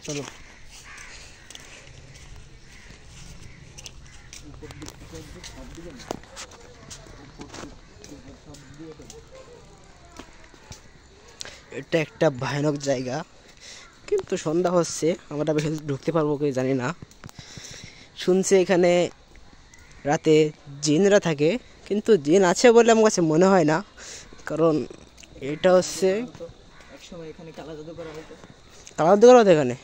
চলো। এটা একটা ভয়ানক জায়গা, কিন্তু সন্ধ্যা হচ্ছে, আমরা বেশি ঢুকতে পারবো কি জানি না। শুনছি এখানে রাতে জিনরা থাকে, কিন্তু জিন আছে বলে আমার কাছে মনে হয় না, কারণ এটা হচ্ছে একসময় এখানে কালা জাদু করা হতো। কালা জাদু করা হতো এখানে?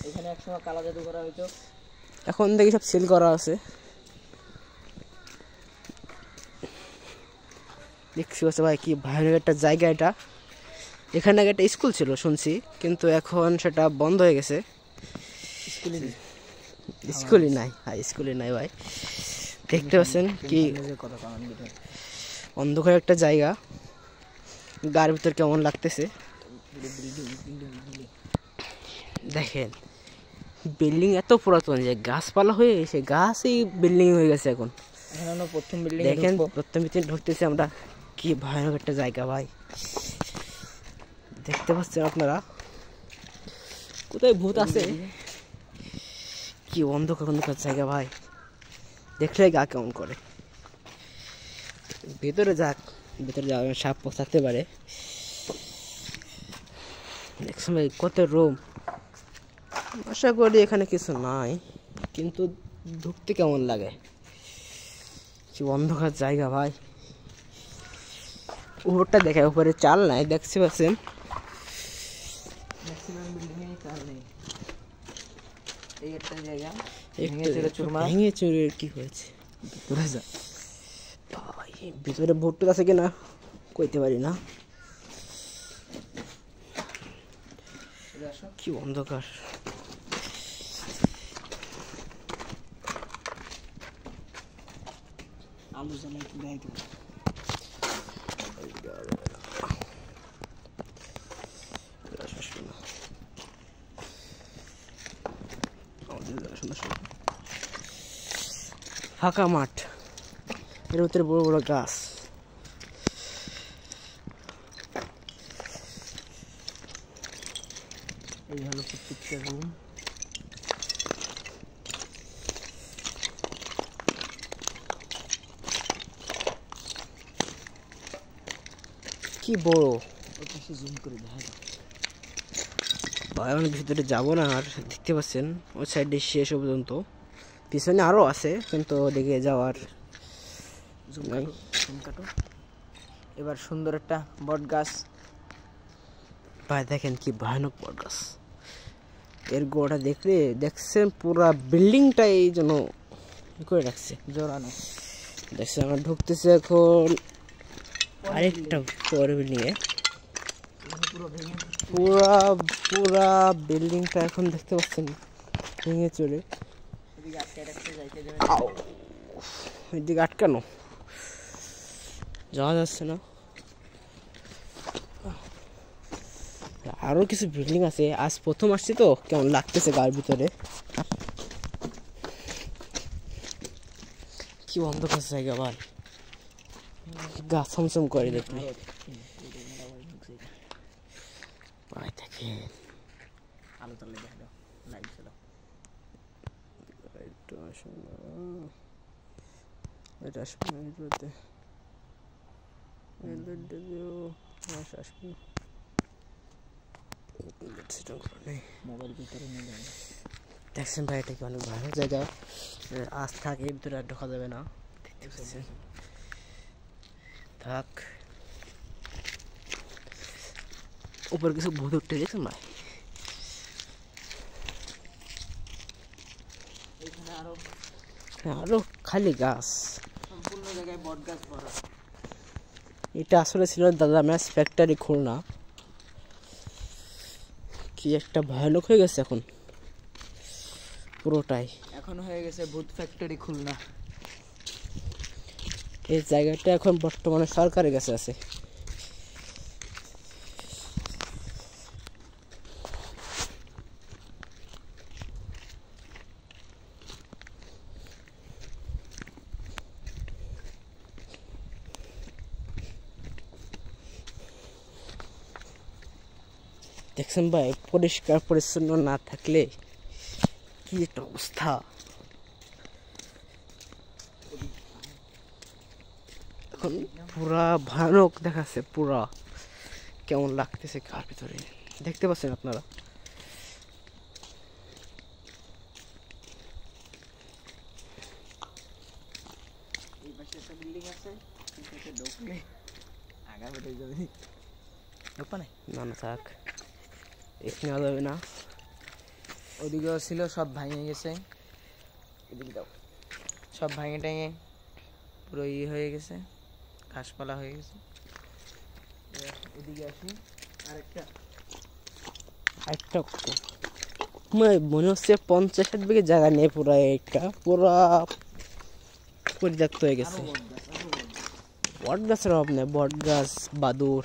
এখানে একসময় কালা জাদু করা হতো। এখন দেখি সব সিল করা আছে। দেখছি হচ্ছে ভাই কি ভয়ানক একটা জায়গা এটা। এখানে আগে একটা স্কুল ছিল শুনছি, কিন্তু এখন সেটা বন্ধ হয়ে গেছে। স্কুলই নাই, হ্যাঁ স্কুলই নাই ভাই। দেখতে পাচ্ছেন কি অন্ধকার একটা জায়গা, গার ভিতর কেমন লাগতেছে দেখেন। বিল্ডিং এত পুরাতন যে গাছপালা হয়ে এসে গাছই বিল্ডিং হয়ে গেছে এখন। প্রথম বিল্ডিং দেখেন প্রথম ভিতরে ঢুকতেছে আমরা, কি ভয়ানক একটা জায়গা ভাই। দেখতে পাচ্ছেন আপনারা কোথায় ভূত আছে, কি অন্ধকার অন্ধকার জায়গা ভাই, দেখলে গা কেমন করে। ভেতরে যাক, ভেতরে যাওয়া সাপ থাকতে পারে। দেখছেন ভাই কত রুম, আশা করি এখানে কিছু নাই, কিন্তু ঢুকতে কেমন লাগে, কি অন্ধকার জায়গা ভাই। উপরটা দেখায়, উপরে চাল নাই, দেখতে পাচ্ছেন। এই একটা জায়গা ভেঙে চুরে কি হয়েছে ভাই, ভিতরে ভুট্টু আছে কিনা কইতে পারি না, কি অন্ধকার। আলু জ্বালাই একটু দেখাইতে পারি। ফাঁকা মাঠ, এর ভিতরে বড় বড় গাছ। এই হলো প্রত্যেকটা রুম। কি বড় জুম করে দেখা যায় ভাই, আমি ভিতরে যাবো না আর। দেখতে পাচ্ছেন ওই সাইডে শেষ পর্যন্ত, পিছনে আরো আছে কিন্তু ওদিকে যাওয়ার নাই। জুম কাটো। এবার সুন্দর একটা বট গাছ ভাই দেখেন কি ভয়ানক বট গাছ, এর গোড়া দেখলে দেখছেন পুরা বিল্ডিংটাই এই জন্য করে রাখছে জোরানো। দেখছেন আমরা ঢুকতেছি এখন আরেকটা পরে বিল্ডিং এ। পুরা পুরা বিল্ডিংটা এখন দেখতে পাচ্ছেন ভেঙে চলে। এদিকে আটকানো, যাওয়া যাচ্ছে না। আরো কিছু বিল্ডিং আছে, আজ প্রথম আসছি তো কেমন লাগতেছে গার ভিতরে, কি অন্ধকার জায়গা ভাই, গা ছমছম করে দেখলে ভাই। দেখেন আলো তালে দেখা দাও, লাইট ছিল একটু আসুন, এটা আসুন ভিতরে, মোবাইল ভিতরে নিয়ে যাবে। দেখছেন ভাই এটা কি অনেক ভালো জায়গা, আজ থাকে ভিতরে আর ঢোকা যাবে না। দেখতে পাচ্ছেন থাক, উপর কিছু ভূত উঠতে দেখছেন ভাই। এখানে আরো খালি গাছ, সম্পূর্ণ জায়গায় বট গাছ ভরা। এটা আসলে ছিল দাদা ম্যাচ ফ্যাক্টরি খুলনা, কি একটা ভয়ানক হয়ে গেছে এখন পুরোটাই। এখন হয়ে গেছে ভূত ফ্যাক্টরি খুলনা। এই জায়গাটা এখন বর্তমানে সরকারের কাছে আছে। দেখছেন ভাই, পরিষ্কার পরিচ্ছন্ন না থাকলে কি একটা অবস্থা। এখন পুরা ভয়ানক দেখাচ্ছে, পুরা কেমন লাগতেছে কার ভিতরে, দেখতে পাচ্ছেন আপনারা। এই পাশে একটা বিল্ডিং আছে, এটাতে ঢুকলে আগা বেড়ে যাবে। ঢুকবা না? না না থাক, এখানে নেওয়া যাবে না। ওদিকেও ছিল, সব ভাঙে গেছে। এদিকে দাও, সব ভাঙে টাঙে পুরো হয়ে গেছে, ঘাসপালা হয়ে গেছে। এদিকে আসি, আরেকটা একটা মনে হচ্ছে 50-60 বিঘে জায়গা নিয়ে পুরা একটা পুরা পরিত্যক্ত হয়ে গেছে। বট গাছের অভাব নেই, বট গাছ, বাদুর।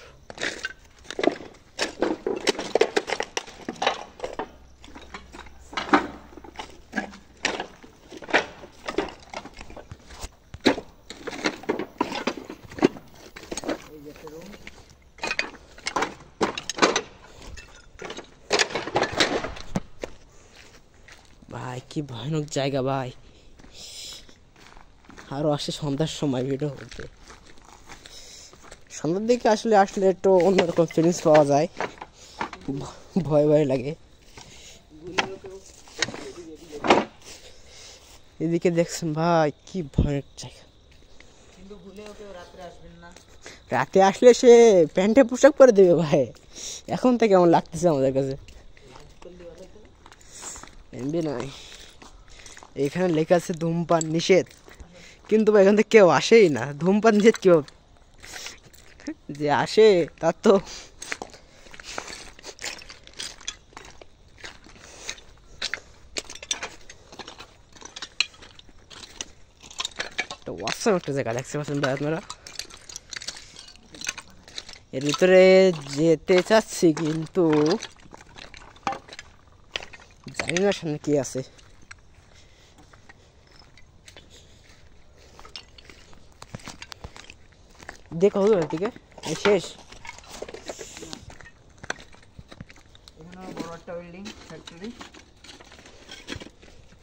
ভাই কি ভয়ানক জায়গা ভাই, আরো আসে সন্ধ্যার সময় ভিডিও করতে। সন্ধ্যার দিকে আসলে একটু অন্যরকম ফিলিংস পাওয়া যায়, ভয় ভয় লাগে। এদিকে দেখছেন ভাই কি ভয়ানক জায়গা। কিন্তু ভুলেও কেউ রাত্রে আসবেন না। রাতে আসলে সে প্যান্টে পোশাক পরে দেবে ভাই। এখন থেকে কেমন লাগতেছে আমাদের কাছে, এমবি নাই। এখানে লেখা আছে ধূমপান নিষেধ, কিন্তু ভাই এখান থেকে কেউ আসেই না। ধূমপান নিষেধ কেউ যে আসে তার তো ওয়াসাম একটা জায়গা দেখতে পাচ্ছেন ভাই আপনারা। এর ভিতরে যেতে চাচ্ছি কিন্তু জানি না সামনে কি আছে। দেখো এদিকে শেষ। এখানে বড় একটা বিল্ডিং, ফ্যাক্টরি।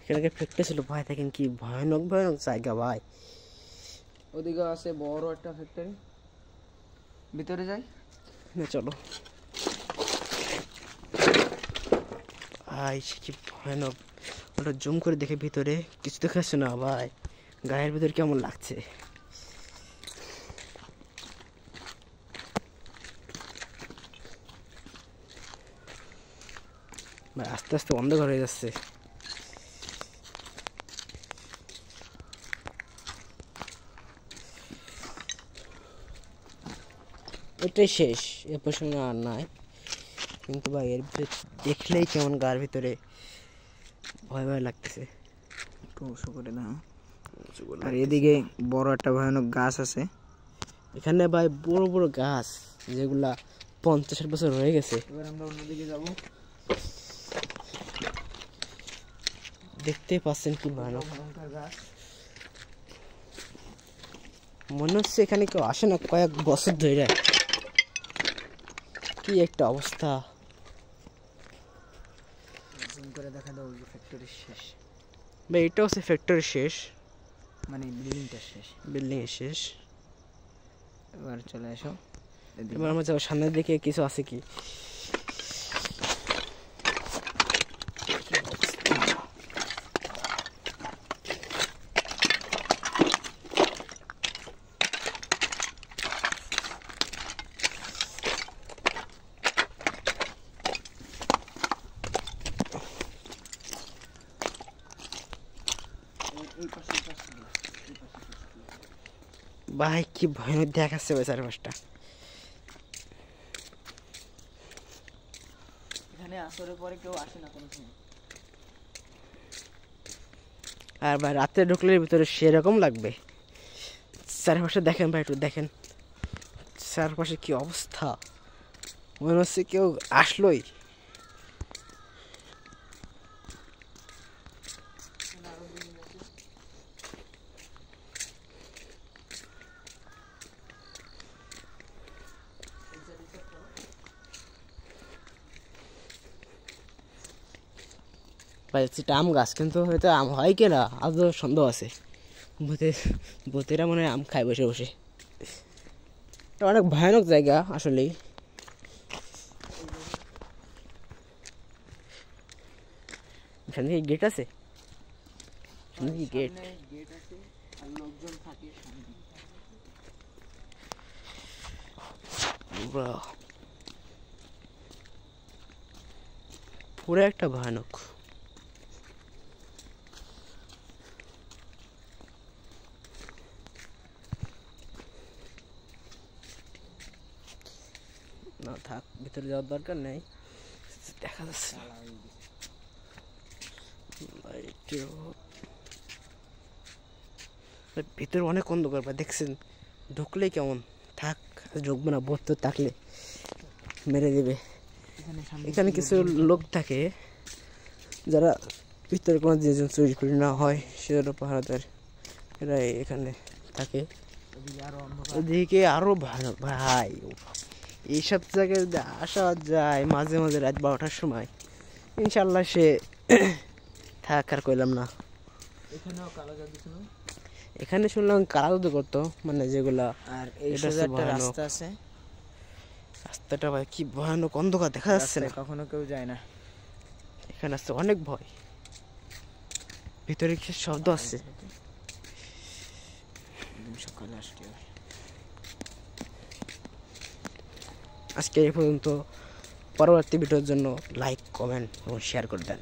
এখানে ফ্যাক্টরি ছিল ভাই, দেখেন কি ভয়ানক ভয়ানক জায়গা ভাই। ওদিকে আছে বড় একটা ফ্যাক্টরি, ভিতরে যাই না চলো ভাই, সে কি ভয়ানক। ওটা জুম করে দেখে ভিতরে কিছু দেখাচ্ছে না ভাই, গায়ের ভিতরে কেমন লাগছে। ভাই আস্তে আস্তে অন্ধকার হয়ে যাচ্ছে। এটাই শেষ, এরপর সঙ্গে আর নাই। কিন্তু ভাই এর ভিতরে দেখলেই কেমন গার ভিতরে ভয় ভয় লাগতেছে। একটু উঁচু করে দাও। আর এদিকে বড় একটা ভয়ানক গাছ আছে। এখানে ভাই বড় বড় গাছ, যেগুলা 50-60 বছর হয়ে গেছে। এবার আমরা অন্যদিকে যাব। দেখতেই পাচ্ছেন কি ভয়ানক গাছ। মনে হচ্ছে এখানে কেউ আসে না কয়েক বছর ধরে। কি একটা অবস্থা। জুম করে দেখা দাও, যে ফ্যাক্টরি শেষ, ভাই এটা হচ্ছে ফ্যাক্টরি শেষ, মানে বিল্ডিংটা শেষ। বিল্ডিং শেষ। এবার চলে আসো এদিকে। এবার আমরা যাবো সামনের দিকে, কিছু আছে কি। ভাই কি ভয়ানক দেখাচ্ছে ভাই চারপাশটা। এখানে আসরের পরে কেউ আসে না কোনো সময়। আর ভাই রাতে ঢুকলে ভিতরে সেরকম লাগবে। চারপাশে দেখেন ভাই, একটু দেখেন চারপাশে কি অবস্থা, মনে হচ্ছে কেউ আসলোই। পাইছি এটা আম গাছ, কিন্তু হয়তো আম হয় কিনা আজও সন্দেহ আছে। ভূতেরা মনে হয় আম খায় বসে বসে। এটা অনেক ভয়ানক জায়গা আসলেই। এখানে কি গেট আছে? এখানে কি গেট? গেট আছে আর লোকজন থাকে সামনে। পুরো একটা ভয়ানক। না থাক, ভিতরে যাওয়ার দরকার নেই, দেখা যাচ্ছে না। ভিতরে অনেক অন্ধকার ভাই, দেখছেন? ঢুকলেই কেমন, থাক ঢুকবো না, ভূত থাকলে মেরে দেবে। এখানে কিছু লোক থাকে যারা ভিতরে কোনো জিনিস চুরি করে না হয় সেজন্য পাহারাদার, এরা এখানে থাকে। ওদিকে আরো ভয়ানক ভাই, এইসব জায়গায় যদি আসা যায় মাঝে মাঝে রাত 12টার সময়, ইনশাল্লাহ সে থাক আর কইলাম না। এখানে শুনলাম কারা জাদু করতো, মানে যেগুলা। আর এই একটা রাস্তা আছে, রাস্তাটা ভাই কি ভয়ানক, অন্ধকার, দেখা যাচ্ছে না, কখনো কেউ যায় না। এখানে আসছে অনেক ভয়, ভিতরে কি শব্দ আসছে। সকালে আসতে হবে। আজকে এই পর্যন্ত, পরবর্তী ভিডিওর জন্য লাইক, কমেন্ট এবং শেয়ার করে দেন।